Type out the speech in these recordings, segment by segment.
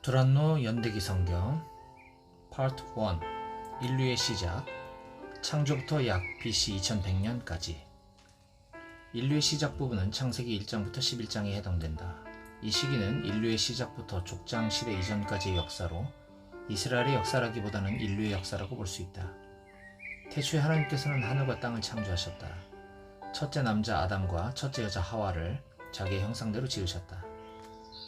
두란노 연대기 성경 파트 1 인류의 시작 창조부터 약 BC 2100년까지 인류의 시작 부분은 창세기 1장부터 11장에 해당된다. 이 시기는 인류의 시작부터 족장 시대 이전까지의 역사로 이스라엘의 역사라기보다는 인류의 역사라고 볼 수 있다. 태초에 하나님께서는 하늘과 땅을 창조하셨다. 첫째 남자 아담과 첫째 여자 하와를 자기의 형상대로 지으셨다.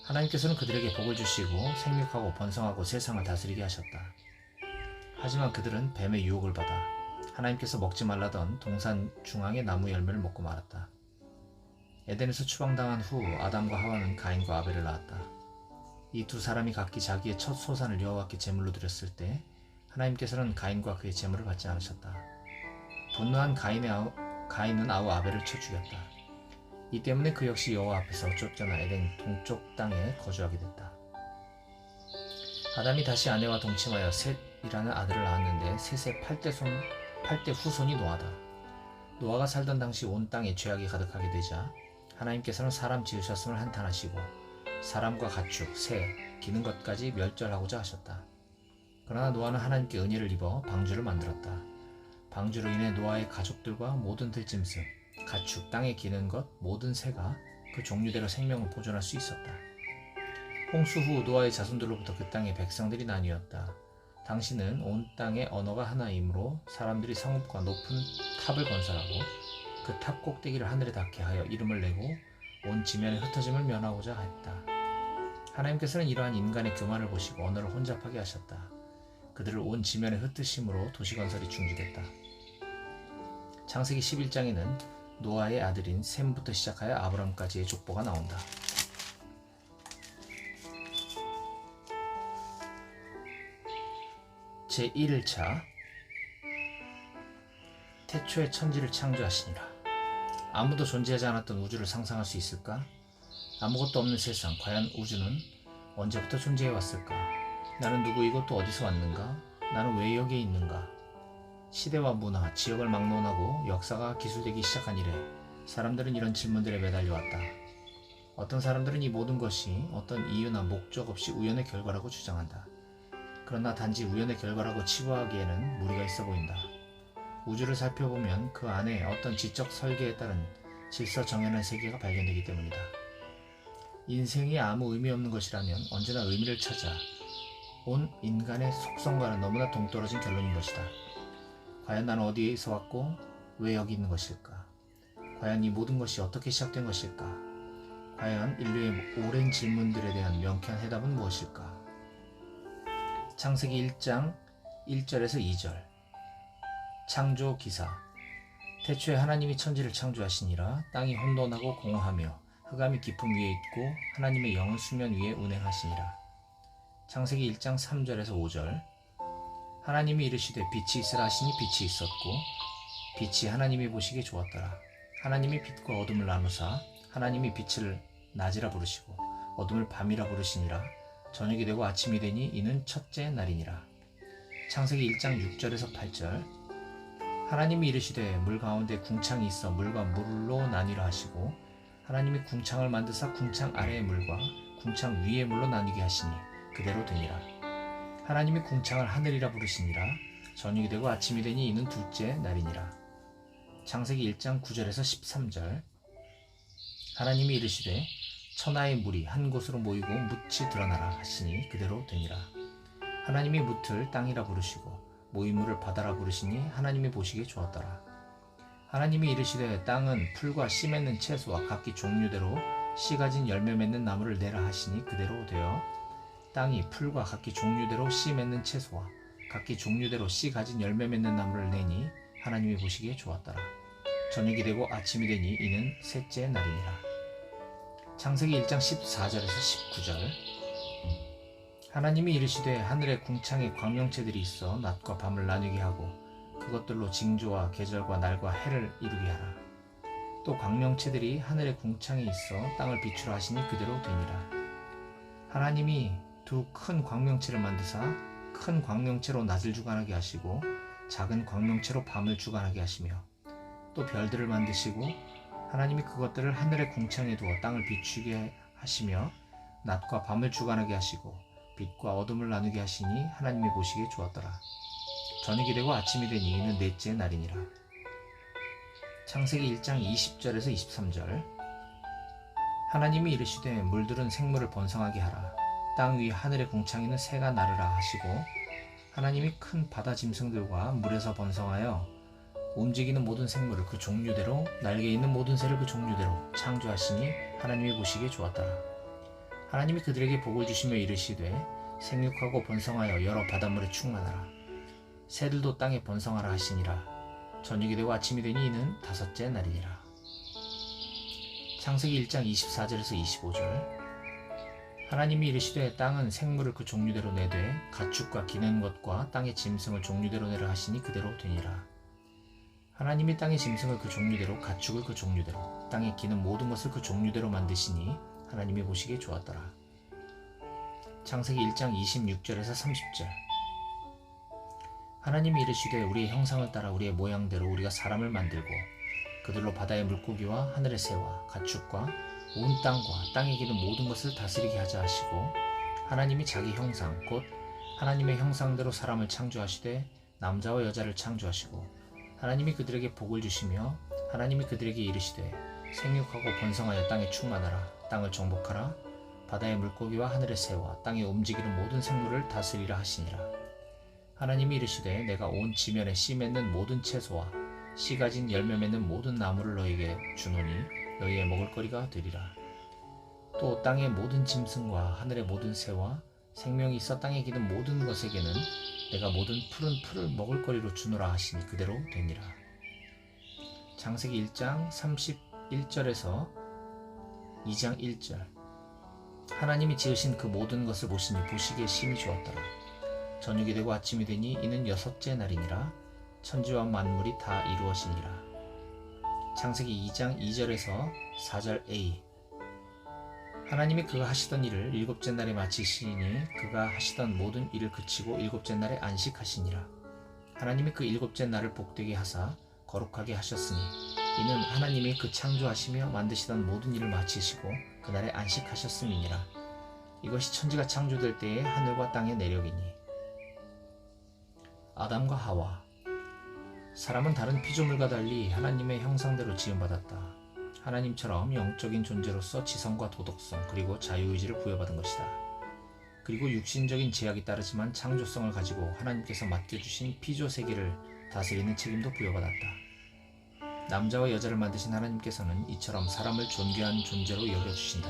하나님께서는 그들에게 복을 주시고 생육하고 번성하고 세상을 다스리게 하셨다. 하지만 그들은 뱀의 유혹을 받아 하나님께서 먹지 말라던 동산 중앙의 나무 열매를 먹고 말았다. 에덴에서 추방당한 후 아담과 하와는 가인과 아벨을 낳았다. 이 두 사람이 각기 자기의 첫 소산을 여호와께 제물로 드렸을 때 하나님께서는 가인과 그의 제물을 받지 않으셨다. 분노한 가인은 아우 아벨을 쳐 죽였다. 이 때문에 그 역시 여호와 앞에서 쫓겨나 에덴 동쪽 땅에 거주하게 됐다. 아담이 다시 아내와 동침하여 셋이라는 아들을 낳았는데 셋의 8대 후손이 노아다. 노아가 살던 당시 온 땅에 죄악이 가득하게 되자 하나님께서는 사람 지으셨음을 한탄하시고 사람과 가축, 새, 기는 것까지 멸절하고자 하셨다. 그러나 노아는 하나님께 은혜를 입어 방주를 만들었다. 방주로 인해 노아의 가족들과 모든 들짐승, 가축, 땅에 기는 것, 모든 새가 그 종류대로 생명을 보존할 수 있었다. 홍수 후 노아의 자손들로부터 그 땅의 백성들이 나뉘었다. 당시는 온 땅의 언어가 하나이므로 사람들이 성읍과 높은 탑을 건설하고 그 탑 꼭대기를 하늘에 닿게 하여 이름을 내고 온 지면의 흩어짐을 면하고자 했다. 하나님께서는 이러한 인간의 교만을 보시고 언어를 혼잡하게 하셨다. 그들을 온 지면에 흩으심으로 도시건설이 중지됐다. 창세기 11장에는 노아의 아들인 셈부터 시작하여 아브람까지의 족보가 나온다. 제1일차 태초에 천지를 창조하시니라. 아무도 존재하지 않았던 우주를 상상할 수 있을까? 아무것도 없는 세상, 과연 우주는 언제부터 존재해왔을까? 나는 누구이고 또 어디서 왔는가? 나는 왜 여기에 있는가? 시대와 문화, 지역을 막론하고 역사가 기술되기 시작한 이래 사람들은 이런 질문들에 매달려왔다. 어떤 사람들은 이 모든 것이 어떤 이유나 목적 없이 우연의 결과라고 주장한다. 그러나 단지 우연의 결과라고 치부하기에는 무리가 있어 보인다. 우주를 살펴보면 그 안에 어떤 지적 설계에 따른 질서 정연한 세계가 발견되기 때문이다. 인생이 아무 의미 없는 것이라면 언제나 의미를 찾아 온 인간의 속성과는 너무나 동떨어진 결론인 것이다. 과연 나는 어디에서 왔고 왜 여기 있는 것일까? 과연 이 모든 것이 어떻게 시작된 것일까? 과연 인류의 오랜 질문들에 대한 명쾌한 해답은 무엇일까? 창세기 1장 1절에서 2절 창조 기사 태초에 하나님이 천지를 창조하시니라. 땅이 혼돈하고 공허하며 흑암이 깊음 위에 있고 하나님의 영은 수면 위에 운행하시니라. 창세기 1장 3절에서 5절 하나님이 이르시되 빛이 있으라 하시니 빛이 있었고 빛이 하나님이 보시기에 좋았더라. 하나님이 빛과 어둠을 나누사 하나님이 빛을 낮이라 부르시고 어둠을 밤이라 부르시니라. 저녁이 되고 아침이 되니 이는 첫째 날이니라. 창세기 1장 6절에서 8절 하나님이 이르시되 물 가운데 궁창이 있어 물과 물로 나뉘라 하시고 하나님이 궁창을 만드사 궁창 아래의 물과 궁창 위의 물로 나뉘게 하시니 그대로 되니라. 하나님이 궁창을 하늘이라 부르시니라. 저녁이 되고 아침이 되니 이는 둘째 날이니라. 창세기 1장 9절에서 13절 하나님이 이르시되 천하의 물이 한 곳으로 모이고 묻이 드러나라 하시니 그대로 되니라. 하나님이 묻을 땅이라 부르시고 모인 물을 바다라 부르시니 하나님이 보시기에 좋았더라. 하나님이 이르시되 땅은 풀과 씨 맺는 채소와 각기 종류대로 씨 가진 열매 맺는 나무를 내라 하시니 그대로 되어 땅이 풀과 각기 종류대로 씨 맺는 채소와 각기 종류대로 씨 가진 열매 맺는 나무를 내니 하나님이 보시기에 좋았더라. 저녁이 되고 아침이 되니 이는 셋째 날이니라. 창세기 1장 14절에서 19절 하나님이 이르시되 하늘에 궁창에 광명체들이 있어 낮과 밤을 나누게 하고 그것들로 징조와 계절과 날과 해를 이루게 하라. 또 광명체들이 하늘에 궁창에 있어 땅을 비추라 하시니 그대로 되니라. 하나님이 두 큰 광명체를 만드사 큰 광명체로 낮을 주관하게 하시고 작은 광명체로 밤을 주관하게 하시며 또 별들을 만드시고 하나님이 그것들을 하늘의 궁창에 두어 땅을 비추게 하시며 낮과 밤을 주관하게 하시고 빛과 어둠을 나누게 하시니 하나님이 보시기에 좋았더라. 저녁이 되고 아침이 되니 이는 넷째 날이니라. 창세기 1장 20절에서 23절. 하나님이 이르시되 물들은 생물을 번성하게 하라. 땅 위 하늘의 궁창에는 새가 나르라 하시고 하나님이 큰 바다 짐승들과 물에서 번성하여 움직이는 모든 생물을 그 종류대로 날개 있는 모든 새를 그 종류대로 창조하시니 하나님이 보시기에 좋았더라. 하나님이 그들에게 복을 주시며 이르시되 생육하고 번성하여 여러 바닷물에 충만하라. 새들도 땅에 번성하라 하시니라. 저녁이 되고 아침이 되니 이는 다섯째 날이니라. 창세기 1장 24절에서 25절. 하나님이 이르시되 땅은 생물을 그 종류대로 내되 가축과 기는 것과 땅의 짐승을 종류대로 내라 하시니 그대로 되니라. 하나님이 땅의 짐승을 그 종류대로 가축을 그 종류대로 땅에 기는 모든 것을 그 종류대로 만드시니 하나님이 보시기에 좋았더라. 창세기 1장 26절에서 30절. 하나님이 이르시되 우리의 형상을 따라 우리의 모양대로 우리가 사람을 만들고 그들로 바다의 물고기와 하늘의 새와 가축과 온 땅과 땅에 기는 모든 것을 다스리게 하자 하시고 하나님이 자기 형상 곧 하나님의 형상대로 사람을 창조하시되 남자와 여자를 창조하시고 하나님이 그들에게 복을 주시며 하나님이 그들에게 이르시되 생육하고 번성하여 땅에 충만하라. 땅을 정복하라. 바다의 물고기와 하늘의 새와 땅에 움직이는 모든 생물을 다스리라 하시니라. 하나님이 이르시되 내가 온 지면에 씨 맺는 모든 채소와 씨 가진 열매 맺는 모든 나무를 너희에게 주노니 너희의 먹을거리가 되리라. 또 땅의 모든 짐승과 하늘의 모든 새와 생명이 있어 땅에 기는 모든 것에게는 내가 모든 푸른 풀을 먹을거리로 주노라 하시니 그대로 되니라. 창세기 1장 31절에서 2장 1절. 하나님이 지으신 그 모든 것을 보시니 보시기에 심히 좋았더라. 저녁이 되고 아침이 되니 이는 여섯째 날이니라. 천지와 만물이 다 이루어지니라. 창세기 2장 2절에서 4절 A. 하나님이 그가 하시던 일을 일곱째 날에 마치시니 그가 하시던 모든 일을 그치고 일곱째 날에 안식하시니라. 하나님이 그 일곱째 날을 복되게 하사 거룩하게 하셨으니 이는 하나님이 그 창조하시며 만드시던 모든 일을 마치시고 그날에 안식하셨음이니라. 이것이 천지가 창조될 때의 하늘과 땅의 내력이니. 아담과 하와. 사람은 다른 피조물과 달리 하나님의 형상대로 지음받았다. 하나님처럼 영적인 존재로서 지성과 도덕성 그리고 자유의지를 부여받은 것이다. 그리고 육신적인 제약이 따르지만 창조성을 가지고 하나님께서 맡겨주신 피조 세계를 다스리는 책임도 부여받았다. 남자와 여자를 만드신 하나님께서는 이처럼 사람을 존귀한 존재로 여겨주신다.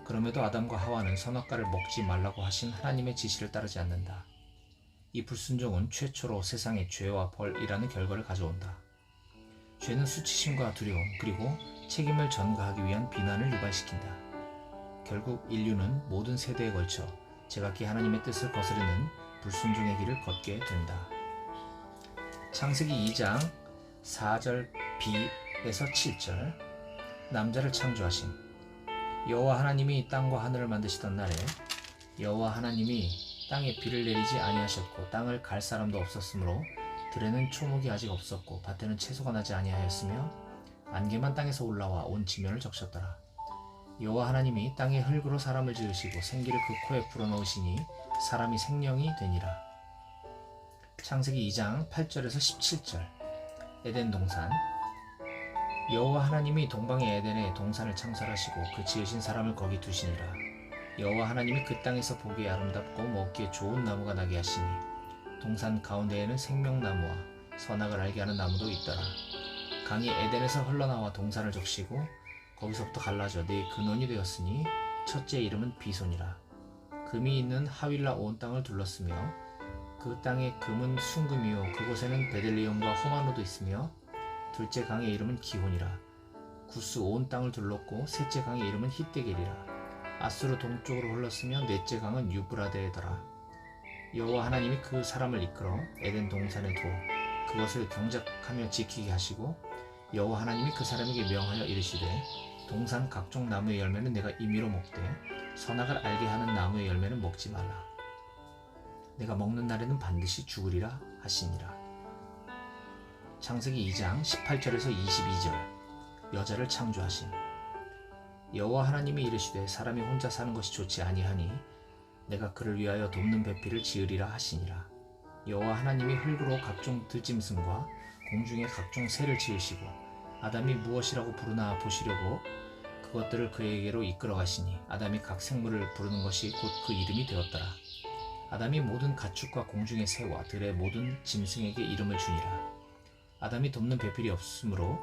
그럼에도 아담과 하와는 선악과를 먹지 말라고 하신 하나님의 지시를 따르지 않는다. 이 불순종은 최초로 세상에 죄와 벌이라는 결과를 가져온다. 죄는 수치심과 두려움 그리고 책임을 전가하기 위한 비난을 유발시킨다. 결국 인류는 모든 세대에 걸쳐 제각기 하나님의 뜻을 거스르는 불순종의 길을 걷게 된다. 창세기 2장 4절 B에서 7절. 남자를 창조하심. 여호와 하나님이 땅과 하늘을 만드시던 날에 여호와 하나님이 땅에 비를 내리지 아니하셨고 땅을 갈 사람도 없었으므로 들에는 초목이 아직 없었고 밭에는 채소가 나지 아니하였으며 안개만 땅에서 올라와 온 지면을 적셨더라. 여호와 하나님이 땅의 흙으로 사람을 지으시고 생기를 그 코에 불어넣으시니 사람이 생명이 되니라. 창세기 2장 8절에서 17절. 에덴 동산. 여호와 하나님이 동방의 에덴에 동산을 창설하시고 그 지으신 사람을 거기 두시니라. 여호와 하나님이 그 땅에서 보기에 아름답고 먹기에 좋은 나무가 나게 하시니 동산 가운데에는 생명나무와 선악을 알게 하는 나무도 있더라. 강이 에덴에서 흘러나와 동산을 적시고 거기서부터 갈라져 네 근원이 되었으니 첫째 이름은 비손이라. 금이 있는 하윌라 온 땅을 둘렀으며 그 땅의 금은 순금이요 그곳에는 베들리엄과 호마노도 있으며 둘째 강의 이름은 기혼이라. 구스 온 땅을 둘렀고 셋째 강의 이름은 히데겔이라. 아수르 동쪽으로 흘렀으며 넷째 강은 유브라데더라. 여호와 하나님이 그 사람을 이끌어 에덴 동산에 두어 그것을 경작하며 지키게 하시고 여호와 하나님이 그 사람에게 명하여 이르시되 동산 각종 나무의 열매는 내가 임의로 먹되 선악을 알게 하는 나무의 열매는 먹지 말라. 내가 먹는 날에는 반드시 죽으리라 하시니라. 창세기 2장 18절에서 22절. 여자를 창조하심. 여호와 하나님이 이르시되 사람이 혼자 사는 것이 좋지 아니하니 내가 그를 위하여 돕는 배필을 지으리라 하시니라. 여호와 하나님이 흙으로 각종 들짐승과 공중의 각종 새를 지으시고 아담이 무엇이라고 부르나 보시려고 그것들을 그에게로 이끌어 가시니 아담이 각 생물을 부르는 것이 곧 그 이름이 되었더라. 아담이 모든 가축과 공중의 새와 들의 모든 짐승에게 이름을 주니라. 아담이 돕는 배필이 없으므로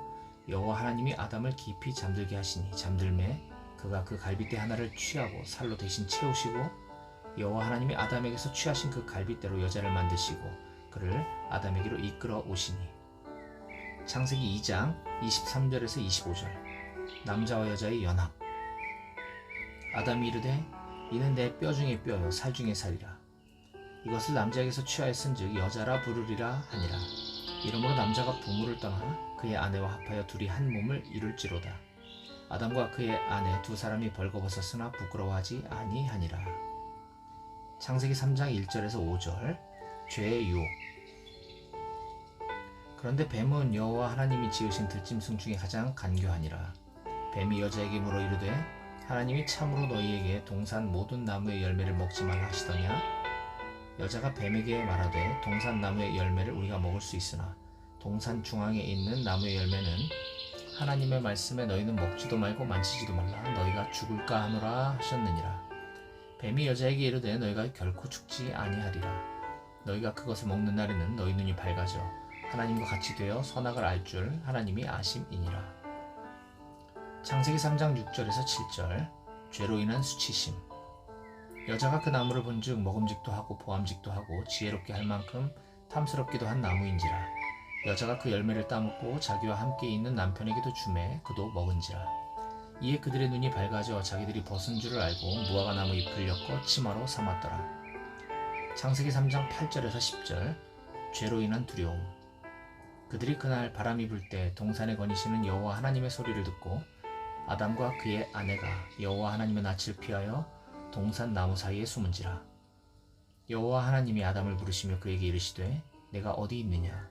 여호와 하나님이 아담을 깊이 잠들게 하시니 잠들매 그가 그 갈빗대 하나를 취하고 살로 대신 채우시고 여호와 하나님이 아담에게서 취하신 그 갈빗대로 여자를 만드시고 그를 아담에게로 이끌어 오시니. 창세기 2장 23절에서 25절. 남자와 여자의 연합. 아담이 이르되 이는 내 뼈 중에 뼈요 살 중에 살이라. 이것을 남자에게서 취하였은즉 여자라 부르리라 하니라. 이러므로 남자가 부모를 떠나 그의 아내와 합하여 둘이 한 몸을 이룰지로다. 아담과 그의 아내 두 사람이 벌거벗었으나 부끄러워하지 아니하니라. 창세기 3장 1절에서 5절. 죄의 유혹. 그런데 뱀은 여호와 하나님이 지으신 들짐승 중에 가장 간교하니라. 뱀이 여자에게 물어 이르되 하나님이 참으로 너희에게 동산 모든 나무의 열매를 먹지 말라 하시더냐? 여자가 뱀에게 말하되 동산 나무의 열매를 우리가 먹을 수 있으나 동산 중앙에 있는 나무의 열매는 하나님의 말씀에 너희는 먹지도 말고 만지지도 말라 너희가 죽을까 하노라 하셨느니라. 뱀이 여자에게 이르되 너희가 결코 죽지 아니하리라. 너희가 그것을 먹는 날에는 너희 눈이 밝아져 하나님과 같이 되어 선악을 알 줄 하나님이 아심이니라. 창세기 3장 6절에서 7절. 죄로 인한 수치심. 여자가 그 나무를 본즉 먹음직도 하고 보암직도 하고 지혜롭게 할 만큼 탐스럽기도 한 나무인지라. 여자가 그 열매를 따먹고 자기와 함께 있는 남편에게도 주매 그도 먹은지라. 이에 그들의 눈이 밝아져 자기들이 벗은 줄을 알고 무화과 나무 잎을 엮어 치마로 삼았더라. 창세기 3장 8절에서 10절. 죄로 인한 두려움. 그들이 그날 바람이 불 때 동산에 거니시는 여호와 하나님의 소리를 듣고 아담과 그의 아내가 여호와 하나님의 낯을 피하여 동산 나무 사이에 숨은지라. 여호와 하나님이 아담을 부르시며 그에게 이르시되 내가 어디 있느냐?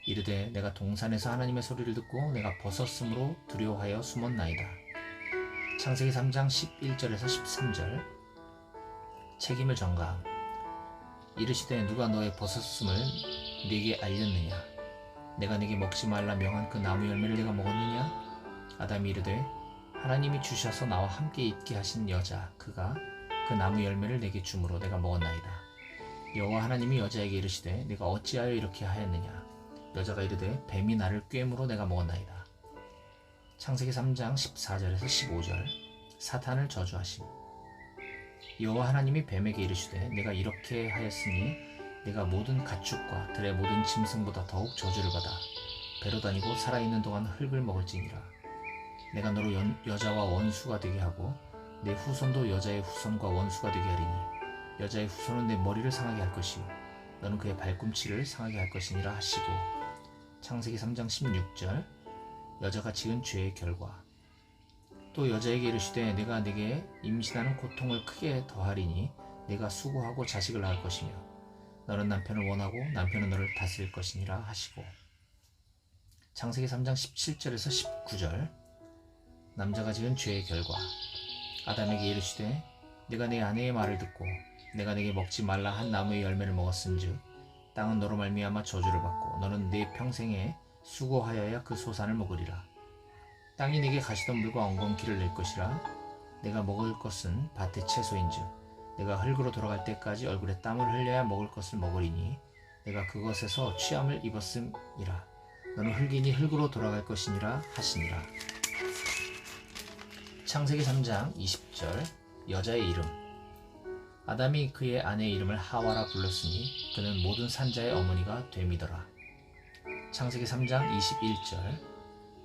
이르되 내가 동산에서 하나님의 소리를 듣고 내가 벗었으므로 두려워하여 숨었나이다. 창세기 3장 11절에서 13절. 책임을 전가함. 이르시되 누가 너의 벗었음을 네게 알렸느냐? 내가 네게 먹지 말라 명한 그 나무 열매를 네가 먹었느냐? 아담이 이르되 하나님이 주셔서 나와 함께 있게 하신 여자 그가 그 나무 열매를 내게 주므로 내가 먹었나이다. 여호와 하나님이 여자에게 이르시되 네가 어찌하여 이렇게 하였느냐? 여자가 이르되 뱀이 나를 꿰므로 내가 먹었나이다. 창세기 3장 14절에서 15절. 사탄을 저주하심. 여호와 하나님이 뱀에게 이르시되 내가 이렇게 하였으니 내가 모든 가축과 들의 모든 짐승보다 더욱 저주를 받아 배로 다니고 살아있는 동안 흙을 먹을지니라. 내가 너로 여자와 원수가 되게 하고 내 후손도 여자의 후손과 원수가 되게 하리니 여자의 후손은 내 머리를 상하게 할 것이요 너는 그의 발꿈치를 상하게 할 것이니라 하시고. 창세기 3장 16절. 여자가 지은 죄의 결과. 또 여자에게 이르시되 내가 네게 임신하는 고통을 크게 더하리니 네가 수고하고 자식을 낳을 것이며 너는 남편을 원하고 남편은 너를 다스릴 것이니라 하시고. 창세기 3장 17절에서 19절. 남자가 지은 죄의 결과. 아담에게 이르시되 네가 내 아내의 말을 듣고 내가 네게 먹지 말라 한 나무의 열매를 먹었은즉 땅은 너로 말미암아 저주를 받고 너는 네 평생에 수고하여야 그 소산을 먹으리라. 땅이 네게 가시던 물과 엉겅퀴를 낼 것이라. 내가 먹을 것은 밭의 채소인즉 내가 흙으로 돌아갈 때까지 얼굴에 땀을 흘려야 먹을 것을 먹으리니 내가 그것에서 취함을 입었음이라. 너는 흙이니 흙으로 돌아갈 것이니라 하시니라. 창세기 3장 20절. 여자의 이름. 아담이 그의 아내의 이름을 하와라 불렀으니 그는 모든 산자의 어머니가 됨이더라. 창세기 3장 21절.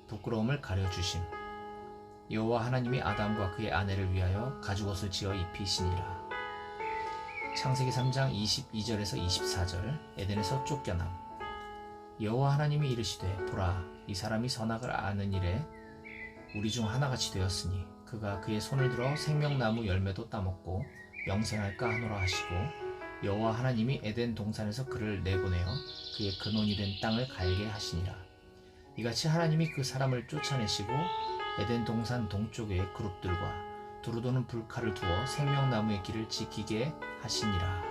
부끄러움을 가려주심. 여호와 하나님이 아담과 그의 아내를 위하여 가죽옷을 지어 입히시니라. 창세기 3장 22절에서 24절. 에덴에서 쫓겨남. 여호와 하나님이 이르시되 보라 이 사람이 선악을 아는 일에 우리 중 하나같이 되었으니 그가 그의 손을 들어 생명나무 열매도 따먹고 영생할까 하노라 하시고 여호와 하나님이 에덴 동산에서 그를 내보내어 그의 근원이 된 땅을 갈게 하시니라. 이같이 하나님이 그 사람을 쫓아내시고 에덴 동산 동쪽의 그룹들과 두루도는 불칼을 두어 생명나무의 길을 지키게 하시니라.